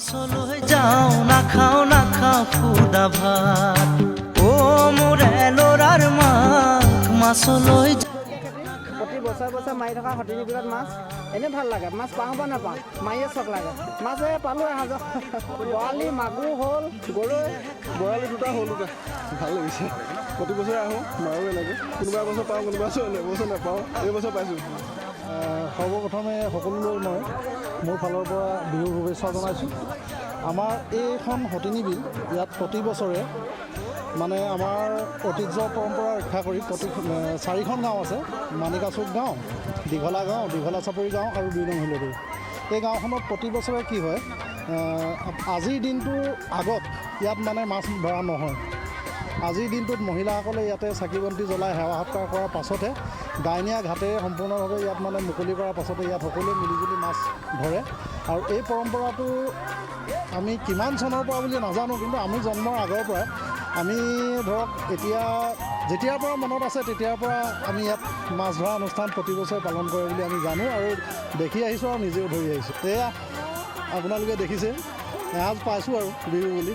মাছলৈ যাওঁ নাখাওঁ খুদা ভাত মোৰে ল'ৰাৰ মাক মাছলৈ প্ৰতি বছৰে মাৰি থকা সতিনী বিলত মাছ এনেই ভাল লাগে মাছ পাওঁ বা নাপাওঁ মাৰিয়ে চখ লাগে মাছে পালোঁ এসাঁজৰ বৰালি মাগুৰ হ'ল গৰৈ বৰালি দুটা হ'ল দুটা ভাল লাগিছে প্ৰতি বছৰে আহোঁ মাৰোঁ এনেকৈ কোনোবা বছৰ পাওঁ কোনোবা এবছৰ নাপাওঁ এই বছৰ পাইছোঁ সৰ্বপ্ৰথমে সকলোলৈ মই মোৰ ফালৰ পৰা বিহুৰ শুভেচ্ছা জনাইছোঁ আমাৰ এইখন সতিনী বিল ইয়াত প্ৰতি বছৰে মানে আমাৰ ঐতিহ্য পৰম্পৰা ৰক্ষা কৰি চাৰিখন গাঁও আছে মানিকাচুক গাঁও দীঘলা গাঁও দীঘলা চাপৰি গাঁও আৰু ২ নং হিলদৈ এই গাঁওখনত প্ৰতি বছৰে কি হয় আজিৰ দিনটোৰ আগত ইয়াত মানে মাছ ধৰা নহয় আজিৰ দিনটোত মহিলাসকলে ইয়াতে চাকি বন্তি জ্বলাই সেৱা সৎকাৰ কৰাৰ পাছতহে ডাইনীয়া ঘাটেৰে সম্পূৰ্ণভাৱে ইয়াত মানে মুকলি কৰাৰ পাছতে ইয়াত সকলোৱে মিলিজুলি মাছ ধৰে আৰু এই পৰম্পৰাটো আমি কিমান চনৰ পৰা বুলি নাজানো কিন্তু আমি জন্মৰ আগৰ পৰাই আমি ধৰক এতিয়া যেতিয়াৰ পৰা মনত আছে তেতিয়াৰ পৰা আমি ইয়াত মাছ ধৰা অনুষ্ঠান প্ৰতি বছৰে পালন কৰে বুলি আমি জানো আৰু দেখি আহিছোঁ আৰু নিজেও ধৰি আহিছোঁ এয়া আপোনালোকে দেখিছে এসাঁজ পাইছোঁ আৰু বিহু বুলি